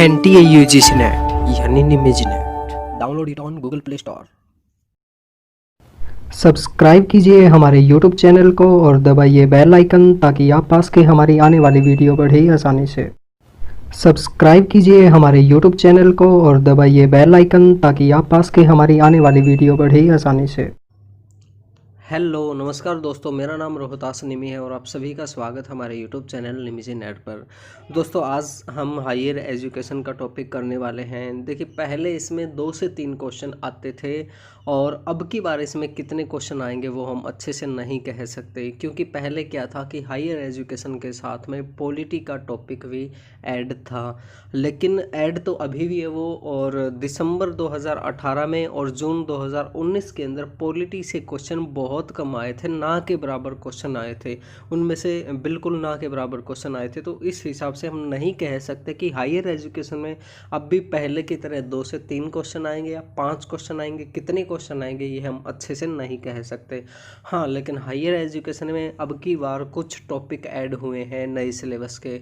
NTA UGC net यानी निमिज net. Download it on Google Play Store. Subscribe कीजिए हमारे YouTube चैनल को और दबाइए बेल आइकन ताकि आप पास के हमारी आने वाली वीडियो बढ़े आसानी से। सब्सक्राइब कीजिए हमारे YouTube चैनल को और दबाइए बेल आइकन ताकि आप पास के हमारी आने वाली वीडियो बढ़े आसानी से। हेलो नमस्कार दोस्तों, मेरा नाम रोहतास निमी है और आप सभी का स्वागत हमारे यूट्यूब चैनल निमिजी नेट पर। दोस्तों आज हम हायर एजुकेशन का टॉपिक करने वाले हैं। देखिए पहले इसमें 2 से 3 क्वेश्चन आते थे और अब की बार इसमें कितने क्वेश्चन आएंगे वो हम अच्छे से नहीं कह सकते, क्योंकि पहले क्या था कि हायर एजुकेशन के साथ में पॉलिटी का टॉपिक भी ऐड था। लेकिन ऐड तो अभी भी है वो, और दिसंबर 2018 में और जून 2019 के अंदर पॉलिटी से क्वेश्चन बहुत कम आए थे, ना के बराबर क्वेश्चन आए थे। उनमें से बिल्कुल ना के बराबर क्वेश्चन आए थे। तो इस हिसाब से हम नहीं कह सकते कि हायर एजुकेशन में अब भी पहले की तरह 2 से 3 क्वेश्चन आएंगे या 5 क्वेश्चन आएंगे। कितने क्वेश्चन आएंगे ये हम अच्छे से नहीं कह सकते। हाँ, लेकिन हायर एजुकेशन में अब की बार कुछ टॉपिक ऐड हुए हैं नए सिलेबस के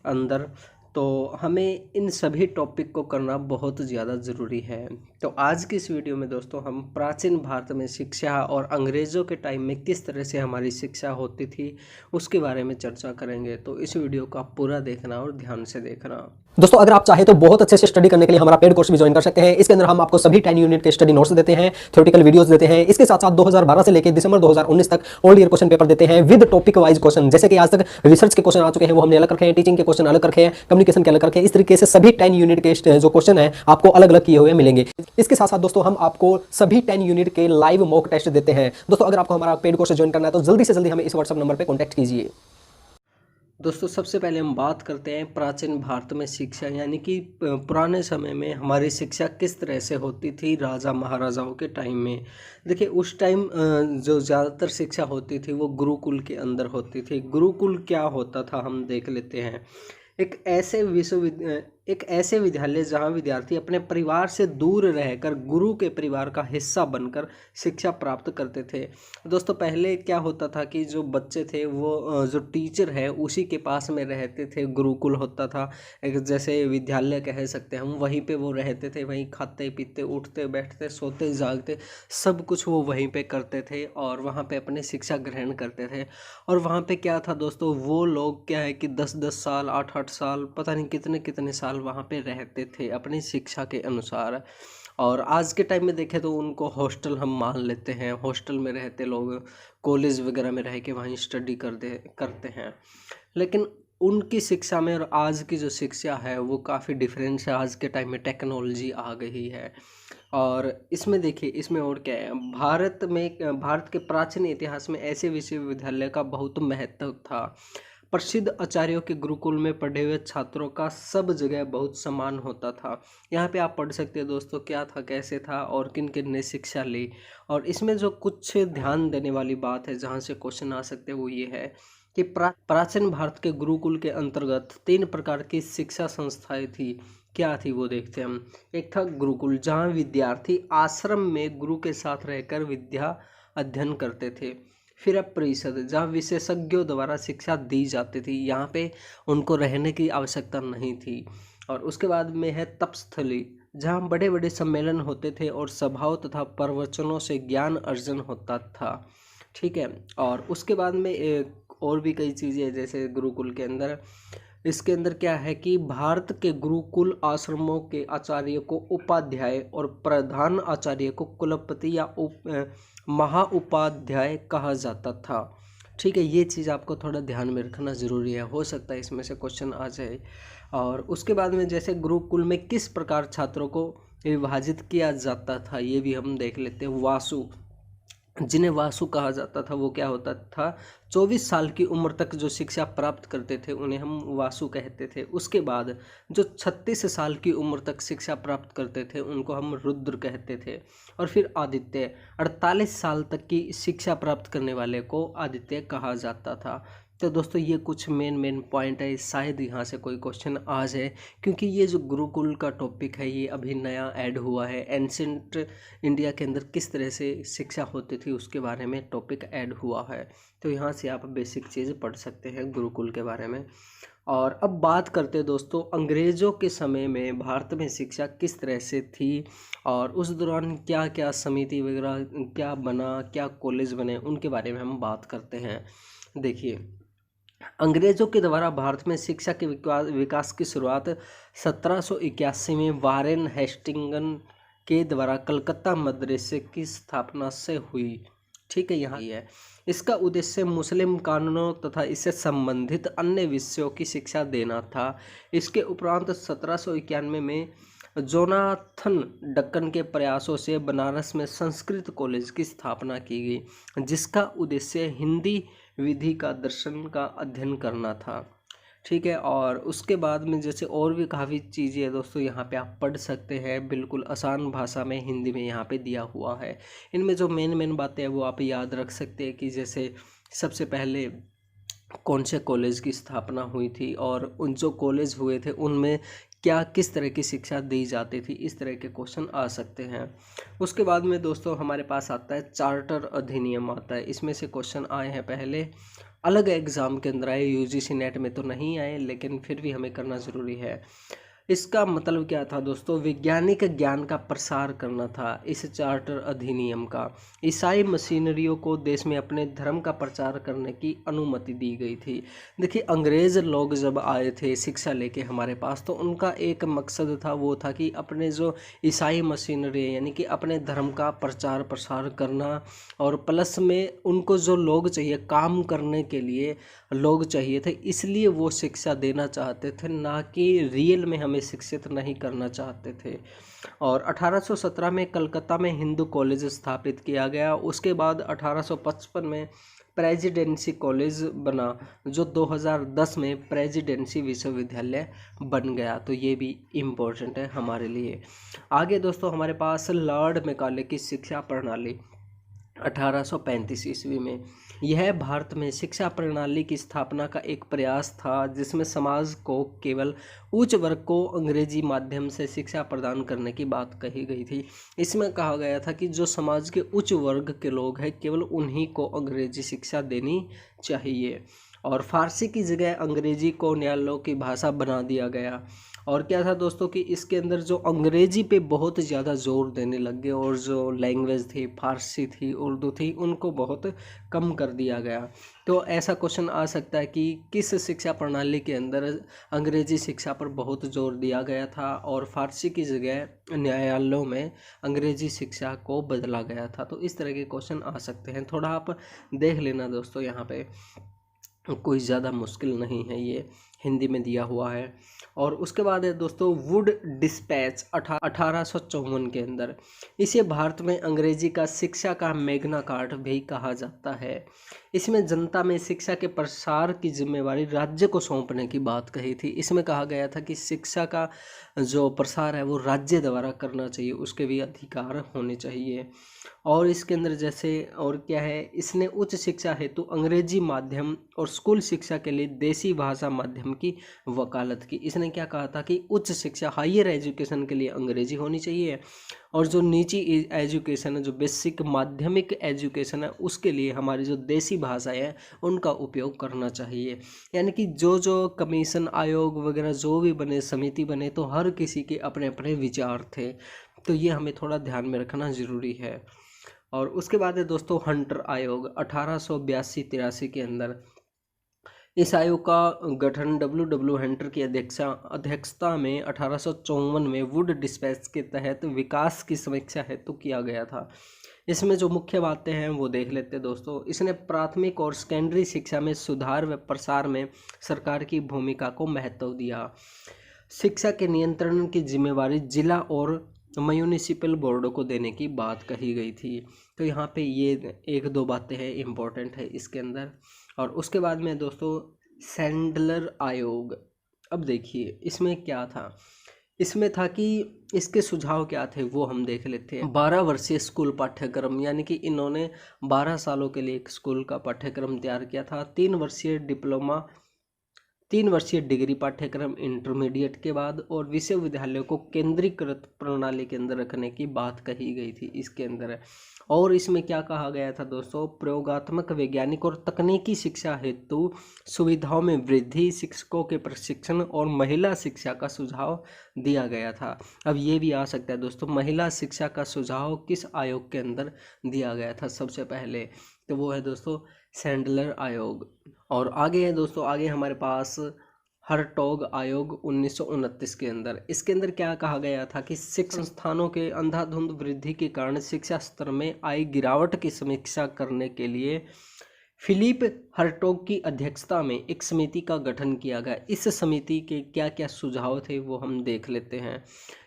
अंदर, तो हमें इन सभी टॉपिक को करना बहुत ज़्यादा ज़रूरी है। तो आज की इस वीडियो में दोस्तों हम प्राचीन भारत में शिक्षा और अंग्रेज़ों के टाइम में किस तरह से हमारी शिक्षा होती थी उसके बारे में चर्चा करेंगे। तो इस वीडियो को आप पूरा देखना और ध्यान से देखना। दोस्तों अगर आप चाहें तो बहुत अच्छे से स्टडी करने के लिए हमारा पेड कोर्स भी ज्वाइन कर सकते हैं। इसके अंदर हम आपको सभी 10 यूनिट के स्टडी नोट्स देते हैं, थ्योरेटिकल वीडियोस देते हैं। इसके साथ साथ 2012 से लेकर दिसंबर 2019 तक ऑल ईयर क्वेश्चन पेपर देते हैं विद टॉपिक वाइज क्वेश्चन। जैसे कि आज तक रिसर्च के क्वेश्चन आ चुके हैं वो हमने अलग रखे हैं, टीचिंग के क्वेश्चन अलग रखे हैं, कम्युनिकेशन के अलग रखे हैं। इस तरीके से सभी 10 यूनिट के जो क्वेश्चन है आपको अलग अलग किए हुए मिलेंगे। इसके साथ साथ दोस्तों हम आपको सभी 10 यूनिट के लाइव मॉक टेस्ट देते हैं। दोस्तों अगर आपको हमारा पेड कोर्स ज्वाइन करना है तो जल्दी से जल्दी हमें इस व्हाट्सएप नंबर पर कॉन्टैक्ट कीजिए। दोस्तों सबसे पहले हम बात करते हैं प्राचीन भारत में शिक्षा, यानी कि पुराने समय में हमारी शिक्षा किस तरह से होती थी राजा महाराजाओं के टाइम में। देखिए उस टाइम जो ज़्यादातर शिक्षा होती थी वो गुरुकुल के अंदर होती थी। गुरुकुल क्या होता था हम देख लेते हैं। एक ऐसे विद्यालय जहाँ विद्यार्थी अपने परिवार से दूर रहकर गुरु के परिवार का हिस्सा बनकर शिक्षा प्राप्त करते थे। दोस्तों पहले क्या होता था कि जो बच्चे थे वो जो टीचर है उसी के पास में रहते थे। गुरुकुल होता था, एक जैसे विद्यालय कह सकते हैं हम, वहीं पे वो रहते थे, वहीं खाते पीते उठते बैठते सोते जागते सब कुछ वो वहीं पे करते थे और वहाँ पे अपनी शिक्षा ग्रहण करते थे। और वहाँ पे क्या था दोस्तों, वो लोग क्या है कि 10-10 साल 8-8 साल पता नहीं कितने कितने साल वहाँ पे रहते थे अपनी शिक्षा के अनुसार। और आज के टाइम में देखें तो उनको हॉस्टल हम मान लेते हैं, हॉस्टल में रहते लोग कॉलेज वगैरह में रह के वहीं स्टडी करते हैं। लेकिन उनकी शिक्षा में और आज की जो शिक्षा है वो काफ़ी डिफरेंस है। आज के टाइम में टेक्नोलॉजी आ गई है और इसमें देखिए इसमें और क्या है, भारत के प्राचीन इतिहास में ऐसे विश्वविद्यालय का बहुत महत्व था। प्रसिद्ध आचार्यों के गुरुकुल में पढ़े हुए छात्रों का सब जगह बहुत सम्मान होता था। यहाँ पे आप पढ़ सकते हैं दोस्तों क्या था, कैसे था और किन किन ने शिक्षा ली। और इसमें जो कुछ ध्यान देने वाली बात है जहाँ से क्वेश्चन आ सकते हैं वो ये है कि प्राचीन भारत के गुरुकुल के अंतर्गत 3 प्रकार की शिक्षा संस्थाएं थी। क्या थी वो देखते हैं हम। एक था गुरुकुल, जहाँ विद्यार्थी आश्रम में गुरु के साथ रहकर विद्या अध्ययन करते थे। फिर अब परिषद, जहाँ विशेषज्ञों द्वारा शिक्षा दी जाती थी, यहाँ पे उनको रहने की आवश्यकता नहीं थी। और उसके बाद में है तपस्थली, जहाँ बड़े बड़े सम्मेलन होते थे और सभाओं तथा प्रवचनों से ज्ञान अर्जन होता था। ठीक है, और उसके बाद में और भी कई चीज़ें जैसे गुरुकुल के अंदर, इसके अंदर क्या है कि भारत के गुरुकुल आश्रमों के आचार्य को उपाध्याय और प्रधान आचार्य को कुलपति या महाउपाध्याय कहा जाता था। ठीक है, ये चीज़ आपको थोड़ा ध्यान में रखना ज़रूरी है, हो सकता है इसमें से क्वेश्चन आ जाए। और उसके बाद में जैसे गुरुकुल में किस प्रकार छात्रों को विभाजित किया जाता था ये भी हम देख लेते हैं। वासु, जिन्हें वासु कहा जाता था, वो क्या होता था, 24 साल की उम्र तक जो शिक्षा प्राप्त करते थे उन्हें हम वासु कहते थे। उसके बाद जो 36 साल की उम्र तक शिक्षा प्राप्त करते थे उनको हम रुद्र कहते थे। और फिर आदित्य, 48 साल तक की शिक्षा प्राप्त करने वाले को आदित्य कहा जाता था। तो दोस्तों ये कुछ मेन पॉइंट है, शायद यहाँ से कोई क्वेश्चन आ जाए, क्योंकि ये जो गुरुकुल का टॉपिक है ये अभी नया ऐड हुआ है। एंशिएंट इंडिया के अंदर किस तरह से शिक्षा होती थी उसके बारे में टॉपिक ऐड हुआ है, तो यहाँ से आप बेसिक चीज़ पढ़ सकते हैं गुरुकुल के बारे में। और अब बात करते हैं दोस्तों अंग्रेज़ों के समय में भारत में शिक्षा किस तरह से थी और उस दौरान क्या क्या समिति वगैरह क्या बना, क्या कॉलेज बने, उनके बारे में हम बात करते हैं। देखिए, अंग्रेज़ों के द्वारा भारत में शिक्षा के विकास की शुरुआत 1781 में वारेन हेस्टिंगन के द्वारा कलकत्ता मदरसे की स्थापना से हुई। ठीक है, यहाँ ये है। इसका उद्देश्य मुस्लिम कानूनों तथा इससे संबंधित अन्य विषयों की शिक्षा देना था। इसके उपरांत 1791 में जोनाथन डक्कन के प्रयासों से बनारस में संस्कृत कॉलेज की स्थापना की गई, जिसका उद्देश्य हिंदी विधि का दर्शन का अध्ययन करना था। ठीक है, और उसके बाद में जैसे और भी काफ़ी चीज़ें हैं दोस्तों, यहाँ पे आप पढ़ सकते हैं, बिल्कुल आसान भाषा में हिंदी में यहाँ पे दिया हुआ है। इनमें जो मेन बातें हैं वो आप याद रख सकते हैं कि जैसे सबसे पहले कौन से कॉलेज की स्थापना हुई थी और उन जो कॉलेज हुए थे उनमें क्या किस तरह की शिक्षा दी जाती थी, इस तरह के क्वेश्चन आ सकते हैं। उसके बाद में दोस्तों हमारे पास आता है चार्टर अधिनियम आता है। इसमें से क्वेश्चन आए हैं पहले, अलग एग्ज़ाम के अंदर आए, यूजीसी नेट में तो नहीं आए, लेकिन फिर भी हमें करना ज़रूरी है। इसका मतलब क्या था दोस्तों, वैज्ञानिक ज्ञान का प्रसार करना था इस चार्टर अधिनियम का। ईसाई मशीनरियों को देश में अपने धर्म का प्रचार करने की अनुमति दी गई थी। देखिए, अंग्रेज़ लोग जब आए थे शिक्षा लेके हमारे पास, तो उनका एक मकसद था, वो था कि अपने जो ईसाई मशीनरी है यानी कि अपने धर्म का प्रचार प्रसार करना, और प्लस में उनको जो लोग चाहिए काम करने के लिए लोग चाहिए थे, इसलिए वो शिक्षा देना चाहते थे, ना कि रियल में हमें शिक्षित नहीं करना चाहते थे। और 1817 में कलकत्ता में हिंदू कॉलेज स्थापित किया गया। उसके बाद 1855 में प्रेसिडेंसी कॉलेज बना, जो 2010 में प्रेसिडेंसी विश्वविद्यालय बन गया। तो ये भी इम्पोर्टेंट है हमारे लिए। आगे दोस्तों हमारे पास लॉर्ड मैकाले की शिक्षा प्रणाली 1835 ईस्वी में। यह भारत में शिक्षा प्रणाली की स्थापना का एक प्रयास था, जिसमें समाज को केवल उच्च वर्ग को अंग्रेजी माध्यम से शिक्षा प्रदान करने की बात कही गई थी। इसमें कहा गया था कि जो समाज के उच्च वर्ग के लोग हैं, केवल उन्हीं को अंग्रेजी शिक्षा देनी चाहिए, और फारसी की जगह अंग्रेजी को न्यायालयों की भाषा बना दिया गया। और क्या था दोस्तों कि इसके अंदर जो अंग्रेजी पे बहुत ज़्यादा जोर देने लग गए, और जो लैंग्वेज थी, फारसी थी, उर्दू थी, उनको बहुत कम कर दिया गया। तो ऐसा क्वेश्चन आ सकता है कि किस शिक्षा प्रणाली के अंदर अंग्रेजी शिक्षा पर बहुत जोर दिया गया था और फारसी की जगह न्यायालयों में अंग्रेजी शिक्षा को बदला गया था। तो इस तरह के क्वेश्चन आ सकते हैं, थोड़ा आप देख लेना दोस्तों, यहाँ पे कोई ज़्यादा मुश्किल नहीं है, ये हिंदी में दिया हुआ है। और उसके बाद है दोस्तों वुड डिस्पैच 1854 के अंदर। इसे भारत में अंग्रेजी का शिक्षा का मैग्ना कार्टा भी कहा जाता है। इसमें जनता में शिक्षा के प्रसार की जिम्मेवारी राज्य को सौंपने की बात कही थी। इसमें कहा गया था कि शिक्षा का जो प्रसार है वो राज्य द्वारा करना चाहिए, उसके भी अधिकार होने चाहिए। और इसके अंदर जैसे और क्या है, इसने उच्च शिक्षा हेतु अंग्रेजी माध्यम और स्कूल शिक्षा के लिए देसी भाषा माध्यम की वकालत की। इसने क्या कहा था कि उच्च शिक्षा हायर एजुकेशन के लिए अंग्रेजी होनी चाहिए, और जो निजी एजुकेशन है, जो बेसिक माध्यमिक एजुकेशन है, उसके लिए हमारी जो देसी भाषाएं हैं उनका उपयोग करना चाहिए। यानी कि जो कमीशन आयोग वगैरह जो भी बने, समिति बने, तो हर किसी के अपने अपने विचार थे। तो ये हमें थोड़ा ध्यान में रखना ज़रूरी है। और उसके बाद है दोस्तों हंटर आयोग 1882-83 के अंदर। इस आयोग का गठन डब्ल्यू हंटर की अध्यक्षता में 1854 में वुड डिस्पैच के तहत विकास की समीक्षा हेतु किया गया था। इसमें जो मुख्य बातें हैं वो देख लेते हैं दोस्तों। इसने प्राथमिक और सेकेंडरी शिक्षा में सुधार व प्रसार में सरकार की भूमिका को महत्व दिया। शिक्षा के नियंत्रण की जिम्मेवारी जिला और म्यूनिसिपल बोर्डों को देने की बात कही गई थी। तो यहाँ पे ये एक दो बातें हैं इम्पोर्टेंट है इसके अंदर। और उसके बाद में दोस्तों सैंडलर आयोग। अब देखिए इसमें क्या था, इसमें था कि इसके सुझाव क्या थे वो हम देख लेते हैं। 12 वर्षीय स्कूल पाठ्यक्रम, यानी कि इन्होंने 12 सालों के लिए एक स्कूल का पाठ्यक्रम तैयार किया था। 3 वर्षीय डिप्लोमा 3 वर्षीय डिग्री पाठ्यक्रम इंटरमीडिएट के बाद और विश्वविद्यालयों को केंद्रीकृत प्रणाली के अंदर रखने की बात कही गई थी इसके अंदर। और इसमें क्या कहा गया था दोस्तों, प्रयोगात्मक वैज्ञानिक और तकनीकी शिक्षा हेतु सुविधाओं में वृद्धि, शिक्षकों के प्रशिक्षण और महिला शिक्षा का सुझाव दिया गया था। अब ये भी आ सकता है दोस्तों, महिला शिक्षा का सुझाव किस आयोग के अंदर दिया गया था सबसे पहले, तो वो है दोस्तों सैंडलर आयोग। और आगे है दोस्तों, आगे हमारे पास हर्टोग आयोग 1929 के अंदर। इसके अंदर क्या कहा गया था कि शिक्षण संस्थानों के अंधाधुंध वृद्धि के कारण शिक्षा स्तर में आई गिरावट की समीक्षा करने के लिए फिलिप हर्टोग की अध्यक्षता में एक समिति का गठन किया गया। इस समिति के क्या क्या सुझाव थे वो हम देख लेते हैं।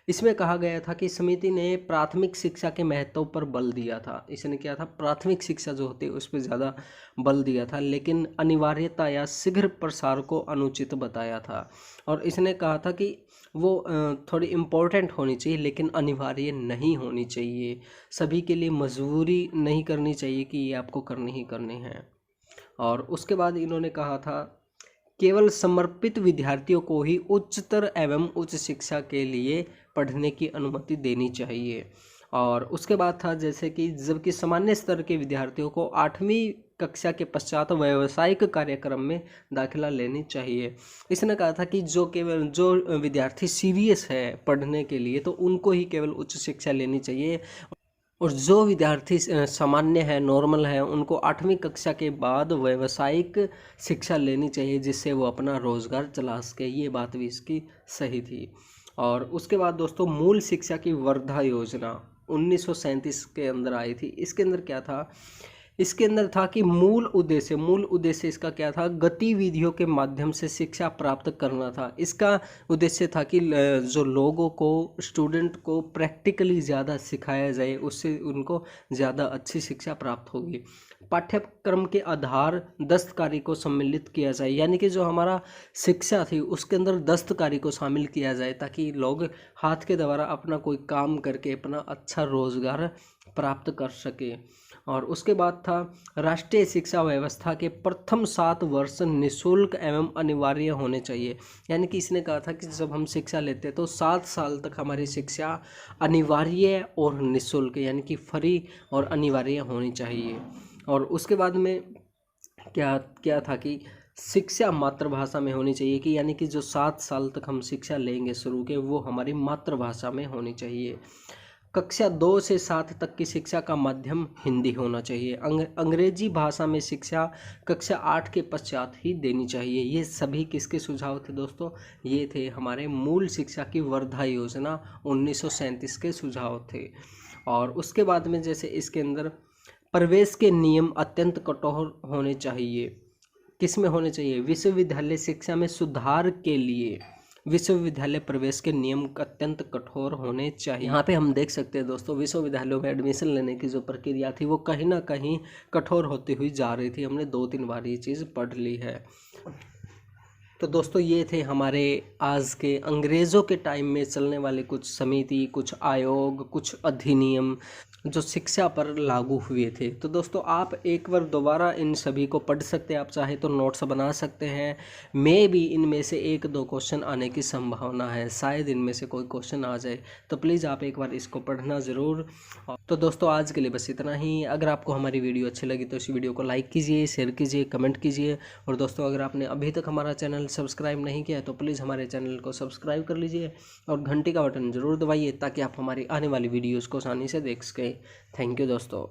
इसमें कहा गया था कि समिति ने प्राथमिक शिक्षा के महत्व पर बल दिया था। इसने क्या था, प्राथमिक शिक्षा जो होती है उस पर ज़्यादा बल दिया था, लेकिन अनिवार्यता या शीघ्र प्रसार को अनुचित बताया था। और इसने कहा था कि वो थोड़ी इम्पोर्टेंट होनी चाहिए लेकिन अनिवार्य नहीं होनी चाहिए, सभी के लिए मजबूरी नहीं करनी चाहिए कि ये आपको करनी ही करनी है। और उसके बाद इन्होंने कहा था केवल समर्पित विद्यार्थियों को ही उच्चतर एवं उच्च शिक्षा के लिए पढ़ने की अनुमति देनी चाहिए। और उसके बाद था जैसे कि जबकि सामान्य स्तर के विद्यार्थियों को 8वीं कक्षा के पश्चात व्यावसायिक कार्यक्रम में दाखिला लेनी चाहिए। इसने कहा था कि जो विद्यार्थी सीरियस है पढ़ने के लिए तो उनको ही केवल उच्च शिक्षा लेनी चाहिए, और जो विद्यार्थी सामान्य है, नॉर्मल है, उनको 8वीं कक्षा के बाद व्यावसायिक शिक्षा लेनी चाहिए जिससे वो अपना रोज़गार चला सके। ये बात भी इसकी सही थी। और उसके बाद दोस्तों मूल शिक्षा की वर्धा योजना 1937 के अंदर आई थी। इसके अंदर क्या था, इसके अंदर था कि मूल उद्देश्य इसका क्या था, गतिविधियों के माध्यम से शिक्षा प्राप्त करना था। इसका उद्देश्य था कि जो लोगों को, स्टूडेंट को प्रैक्टिकली ज़्यादा सिखाया जाए, उससे उनको ज़्यादा अच्छी शिक्षा प्राप्त होगी। पाठ्यक्रम के आधार दस्तकारी को सम्मिलित किया जाए, यानी कि जो हमारा शिक्षा थी उसके अंदर दस्तकारी को शामिल किया जाए ताकि लोग हाथ के द्वारा अपना कोई काम करके अपना अच्छा रोज़गार प्राप्त कर सके। और उसके बाद था राष्ट्रीय शिक्षा व्यवस्था के प्रथम 7 वर्ष निःशुल्क एवं अनिवार्य होने चाहिए। यानी कि इसने कहा था कि जब हम शिक्षा लेते हैं तो 7 साल तक हमारी शिक्षा अनिवार्य और निःशुल्क यानी कि फ्री और अनिवार्य होनी चाहिए। और उसके बाद में क्या था कि शिक्षा मातृभाषा में होनी चाहिए, कि यानी कि जो 7 साल तक हम शिक्षा लेंगे शुरू के वो हमारी मातृभाषा में होनी चाहिए। कक्षा 2 से 7 तक की शिक्षा का माध्यम हिंदी होना चाहिए। अंग्रेजी भाषा में शिक्षा कक्षा 8 के पश्चात ही देनी चाहिए। ये सभी किसके सुझाव थे दोस्तों, ये थे हमारे मूल शिक्षा की वर्धा योजना 1937 के सुझाव थे। और उसके बाद में जैसे इसके अंदर प्रवेश के नियम अत्यंत कठोर होने चाहिए। किस में होने चाहिए, विश्वविद्यालय शिक्षा में सुधार के लिए विश्वविद्यालय प्रवेश के नियम अत्यंत कठोर होने चाहिए। यहाँ पे हम देख सकते हैं दोस्तों विश्वविद्यालयों में एडमिशन लेने की जो प्रक्रिया थी वो कहीं ना कहीं कठोर होती हुई जा रही थी। हमने 2-3 बार ये चीज़ पढ़ ली है। तो दोस्तों ये थे हमारे आज के अंग्रेज़ों के टाइम में चलने वाले कुछ समिति, कुछ आयोग, कुछ अधिनियम जो शिक्षा पर लागू हुए थे। तो दोस्तों आप एक बार दोबारा इन सभी को पढ़ सकते हैं, आप चाहे तो नोट्स बना सकते हैं। मे भी इनमें से 1-2 क्वेश्चन आने की संभावना है, शायद इनमें से कोई क्वेश्चन आ जाए, तो प्लीज़ आप एक बार इसको पढ़ना ज़रूर। तो दोस्तों आज के लिए बस इतना ही। अगर आपको हमारी वीडियो अच्छी लगी तो इस वीडियो को लाइक कीजिए, शेयर कीजिए, कमेंट कीजिए। और दोस्तों अगर आपने अभी तक हमारा चैनल सब्सक्राइब नहीं किया है तो प्लीज़ हमारे चैनल को सब्सक्राइब कर लीजिए और घंटी का बटन ज़रूर दबाइए ताकि आप हमारी आने वाली वीडियोज़ को आसानी से देख सकें। थैंक यू दोस्तों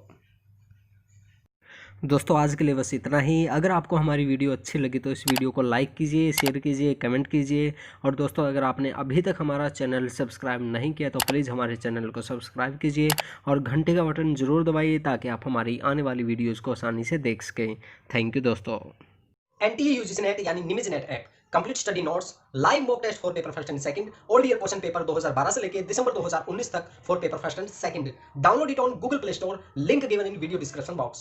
आज के लिए बस इतना ही। अगर आपको हमारी वीडियो अच्छी लगी तो इस वीडियो को लाइक कीजिए, शेयर कीजिए, कमेंट कीजिए। और दोस्तों अगर आपने अभी तक हमारा चैनल सब्सक्राइब नहीं किया तो प्लीज़ हमारे चैनल को सब्सक्राइब कीजिए और घंटे का बटन ज़रूर दबाइए ताकि आप हमारी आने वाली वीडियोज़ को आसानी से देख सकें। थैंक यू दोस्तों। NTA UGC नेट यानी निमिज net app, complete study notes, live mock test for paper first and second, old year question paper 2012 से लेकर दिसंबर 2019 तक for paper first and second. Download it on Google Play Store, link given in video description box.